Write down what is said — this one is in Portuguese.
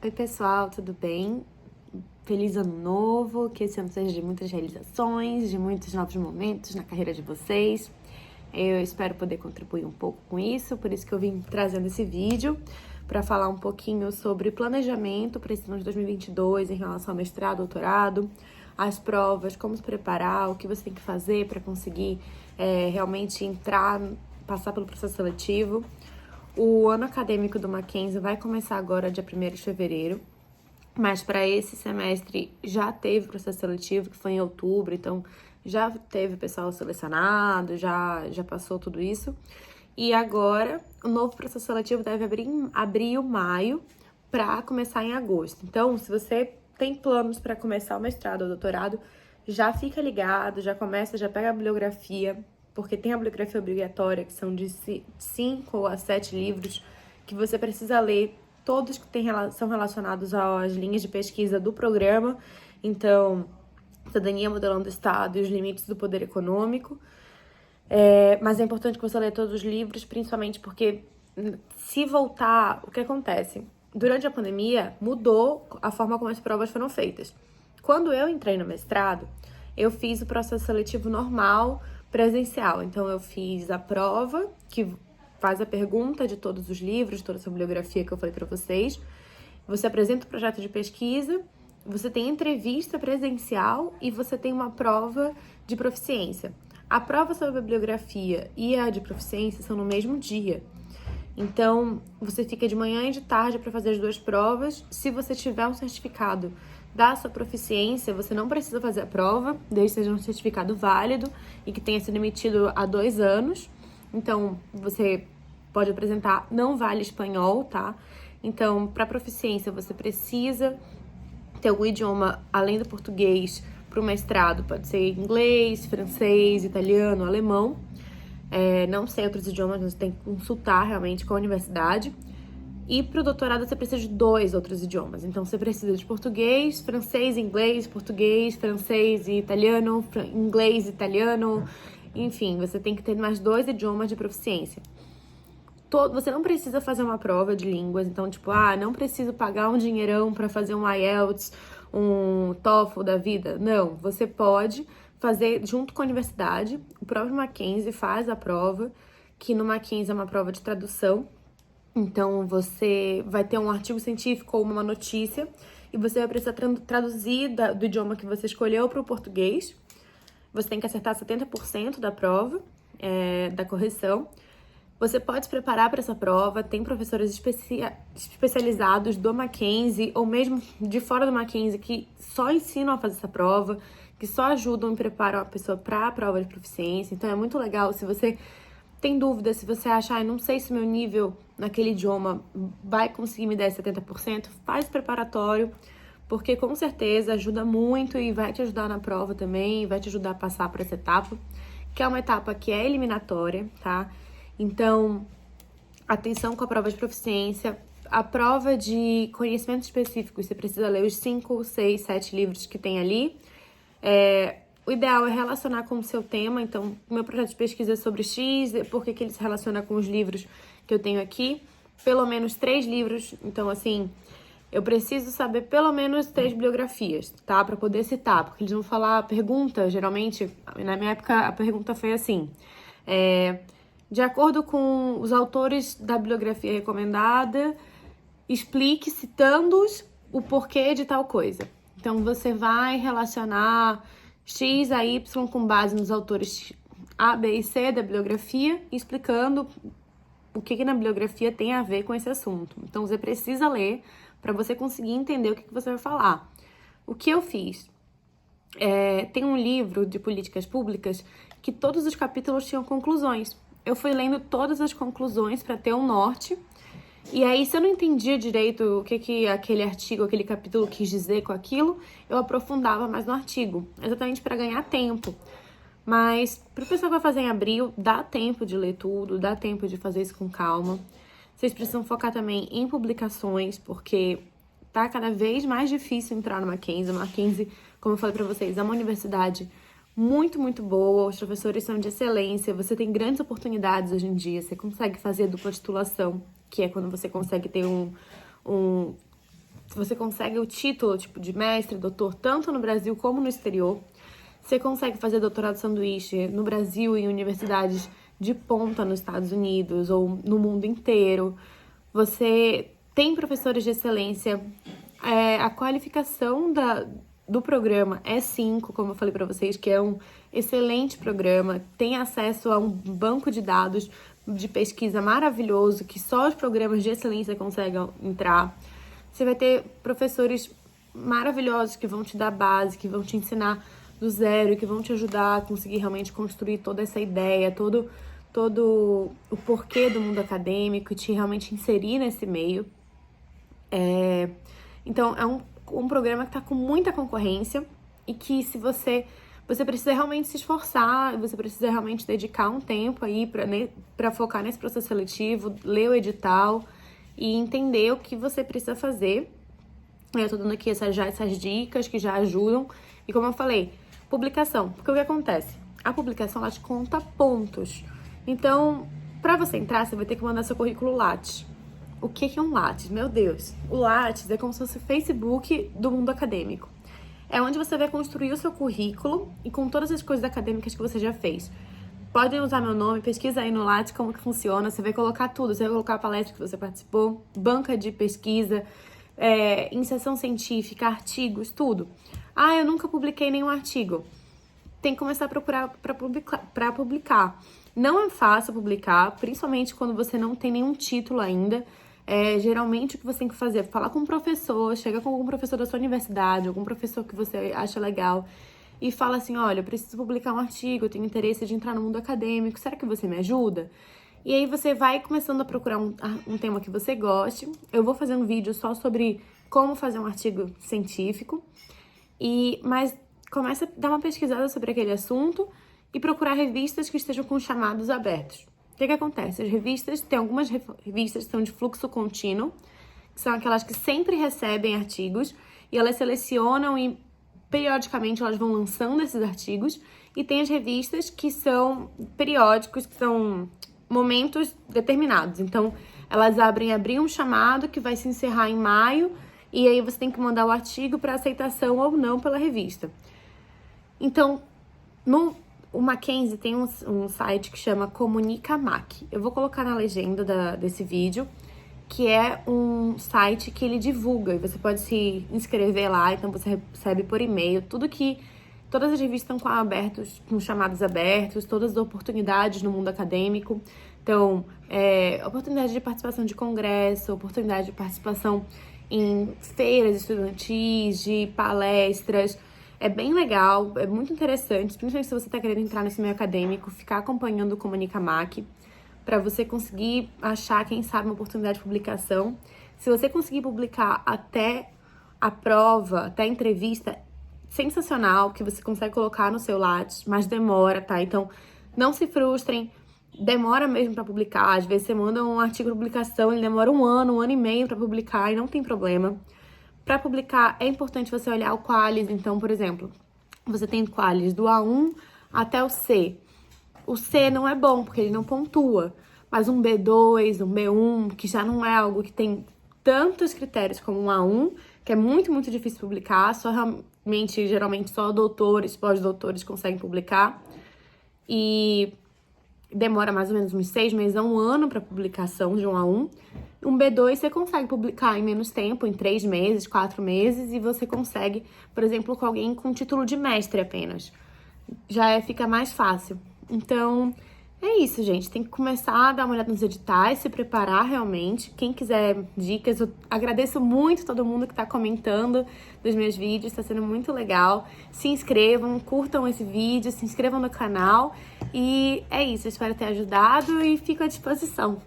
Oi, pessoal, tudo bem? Feliz ano novo, que esse ano seja de muitas realizações, de muitos novos momentos na carreira de vocês. Eu espero poder contribuir um pouco com isso, por isso que eu vim trazendo esse vídeo para falar um pouquinho sobre planejamento para esse ano de 2022 em relação ao mestrado, doutorado, as provas, como se preparar, o que você tem que fazer para conseguir realmente entrar, passar pelo processo seletivo. O ano acadêmico do Mackenzie vai começar agora, dia 1º de fevereiro, mas para esse semestre já teve processo seletivo, que foi em outubro, então já teve pessoal selecionado, já passou tudo isso. E agora, o novo processo seletivo deve abrir em abril, maio, para começar em agosto. Então, se você tem planos para começar o mestrado ou doutorado, já fica ligado, já começa, já pega a bibliografia, porque tem a bibliografia obrigatória, que são de 5 a 7 livros, que você precisa ler, todos que são relacionados às linhas de pesquisa do programa. Então, cidadania modelando o Estado e os limites do poder econômico. Mas é importante que você leia todos os livros, principalmente porque se voltar, o que acontece? Durante a pandemia, mudou a forma como as provas foram feitas. Quando eu entrei no mestrado, eu fiz o processo seletivo normal, presencial. Então, eu fiz a prova, que faz a pergunta de todos os livros, toda essa bibliografia que eu falei para vocês. Você apresenta o projeto de pesquisa, você tem entrevista presencial e você tem uma prova de proficiência. A prova sobre a bibliografia e a de proficiência são no mesmo dia. Então, você fica de manhã e de tarde para fazer as duas provas. Se você tiver um certificado da sua proficiência, você não precisa fazer a prova, desde que seja um certificado válido e que tenha sido emitido há 2 anos. Então, você pode apresentar, não vale espanhol, tá? Então, para proficiência, você precisa ter algum idioma além do português para o mestrado. Pode ser inglês, francês, italiano, alemão. Não sei outros idiomas, você tem que consultar realmente com a universidade. E para o doutorado você precisa de 2 outros idiomas. Então você precisa de português, francês, inglês, português, francês e italiano, inglês, italiano. Enfim, você tem que ter mais 2 idiomas de proficiência. Você não precisa fazer uma prova de línguas, então não preciso pagar um dinheirão para fazer um IELTS, um TOEFL da vida. Não, você pode fazer junto com a universidade. O próprio Mackenzie faz a prova, que no Mackenzie é uma prova de tradução. Então, você vai ter um artigo científico ou uma notícia e você vai precisar traduzir do idioma que você escolheu para o português. Você tem que acertar 70% da prova, da correção. Você pode se preparar para essa prova, tem professores especializados do Mackenzie ou mesmo de fora do Mackenzie que só ensinam a fazer essa prova, que só ajudam e preparam a pessoa para a prova de proficiência. Então, é muito legal. Se você tem dúvida, se você acha, não sei se meu nível naquele idioma vai conseguir me dar 70%, faz preparatório, porque com certeza ajuda muito e vai te ajudar na prova também, vai te ajudar a passar por essa etapa, que é uma etapa que é eliminatória, tá? Então, atenção com a prova de proficiência. A prova de conhecimentos específicos, você precisa ler os 5, 6, 7 livros que tem ali. O ideal é relacionar com o seu tema. Então, o meu projeto de pesquisa é sobre X, por que ele se relaciona com os livros que eu tenho aqui. Pelo menos 3 livros. Então, assim, eu preciso saber pelo menos 3 bibliografias, tá? Para poder citar, porque eles vão falar a pergunta, geralmente, na minha época, a pergunta foi assim: de acordo com os autores da bibliografia recomendada, explique, citando-os, o porquê de tal coisa. Então, você vai relacionar X a Y com base nos autores A, B e C da bibliografia, explicando o que na bibliografia tem a ver com esse assunto. Então, você precisa ler para você conseguir entender o que você vai falar. O que eu fiz? Tem um livro de políticas públicas que todos os capítulos tinham conclusões. Eu fui lendo todas as conclusões para ter um norte. E aí, se eu não entendia direito o que aquele artigo, aquele capítulo quis dizer com aquilo, eu aprofundava mais no artigo, exatamente para ganhar tempo. Mas para o pessoal que vai fazer em abril, dá tempo de ler tudo, dá tempo de fazer isso com calma. Vocês precisam focar também em publicações, porque tá cada vez mais difícil entrar no Mackenzie. O Mackenzie, como eu falei para vocês, é uma universidade muito, muito boa, os professores são de excelência, você tem grandes oportunidades hoje em dia, você consegue fazer dupla titulação, que é quando você consegue ter você consegue o título, tipo, de mestre, doutor, tanto no Brasil como no exterior. Você consegue fazer doutorado sanduíche no Brasil e em universidades de ponta nos Estados Unidos ou no mundo inteiro. Você tem professores de excelência. A qualificação do programa é 5, como eu falei para vocês, que é um excelente programa. Tem acesso a um banco de dados de pesquisa maravilhoso que só os programas de excelência conseguem entrar. Você vai ter professores maravilhosos que vão te dar base, que vão te ensinar do zero, que vão te ajudar a conseguir realmente construir toda essa ideia, todo o porquê do mundo acadêmico e te realmente inserir nesse meio. Então, é um programa que está com muita concorrência e que se você precisa realmente se esforçar, você precisa realmente dedicar um tempo aí para focar nesse processo seletivo, ler o edital e entender o que você precisa fazer. Eu tô dando aqui essas dicas que já ajudam. E como eu falei, publicação. Porque o que acontece? A publicação, ela te conta pontos. Então, para você entrar, você vai ter que mandar seu currículo Lattes. O que é um Lattes? Meu Deus! O Lattes é como se fosse o Facebook do mundo acadêmico. É onde você vai construir o seu currículo e com todas as coisas acadêmicas que você já fez. Podem usar meu nome, pesquisa aí no Lattes como que funciona. Você vai colocar tudo. Você vai colocar a palestra que você participou, banca de pesquisa, iniciação científica, artigos, tudo. Eu nunca publiquei nenhum artigo. Tem que começar a procurar para publicar. Não é fácil publicar, principalmente quando você não tem nenhum título ainda. Geralmente o que você tem que fazer é falar com um professor, chega com algum professor da sua universidade, algum professor que você acha legal e fala assim, olha, eu preciso publicar um artigo, eu tenho interesse de entrar no mundo acadêmico, será que você me ajuda? E aí você vai começando a procurar um tema que você goste. Eu vou fazer um vídeo só sobre como fazer um artigo científico, mas começa a dar uma pesquisada sobre aquele assunto e procurar revistas que estejam com chamados abertos. O que acontece? As revistas, tem algumas revistas que são de fluxo contínuo, que são aquelas que sempre recebem artigos, e elas selecionam e periodicamente elas vão lançando esses artigos, e tem as revistas que são periódicos, que são momentos determinados. Então, elas abrem um chamado que vai se encerrar em maio, e aí você tem que mandar o artigo para aceitação ou não pela revista. Então, o Mackenzie tem um site que chama Comunica-Mac. Eu vou colocar na legenda desse vídeo, que é um site que ele divulga, e você pode se inscrever lá, então você recebe por e-mail todas as revistas estão com chamados abertos, todas as oportunidades no mundo acadêmico. Então, oportunidade de participação de congresso, oportunidade de participação em feiras estudantis, de palestras. É bem legal, é muito interessante, principalmente se você está querendo entrar nesse meio acadêmico, ficar acompanhando o Comunica-Mac, para você conseguir achar, quem sabe, uma oportunidade de publicação. Se você conseguir publicar até a prova, até a entrevista, sensacional, que você consegue colocar no seu Lattes, mas demora, tá? Então, não se frustrem, demora mesmo para publicar. Às vezes você manda um artigo de publicação, ele demora um ano e meio para publicar e não tem problema. Para publicar, é importante você olhar o Qualis. Então, por exemplo, você tem Qualis do A1 até o C. O C não é bom, porque ele não pontua. Mas um B2, um B1, que já não é algo que tem tantos critérios como um A1, que é muito, muito difícil publicar. Geralmente, só doutores, pós-doutores conseguem publicar. E demora mais ou menos uns 6 meses a 1 ano para publicação de um A1. Um B2 você consegue publicar em menos tempo, em 3 meses, 4 meses, e você consegue, por exemplo, com alguém com título de mestre apenas. Fica mais fácil. Então, é isso, gente. Tem que começar a dar uma olhada nos editais, se preparar realmente. Quem quiser dicas, eu agradeço muito todo mundo que tá comentando dos meus vídeos, tá sendo muito legal. Se inscrevam, curtam esse vídeo, se inscrevam no canal. E é isso, eu espero ter ajudado e fico à disposição.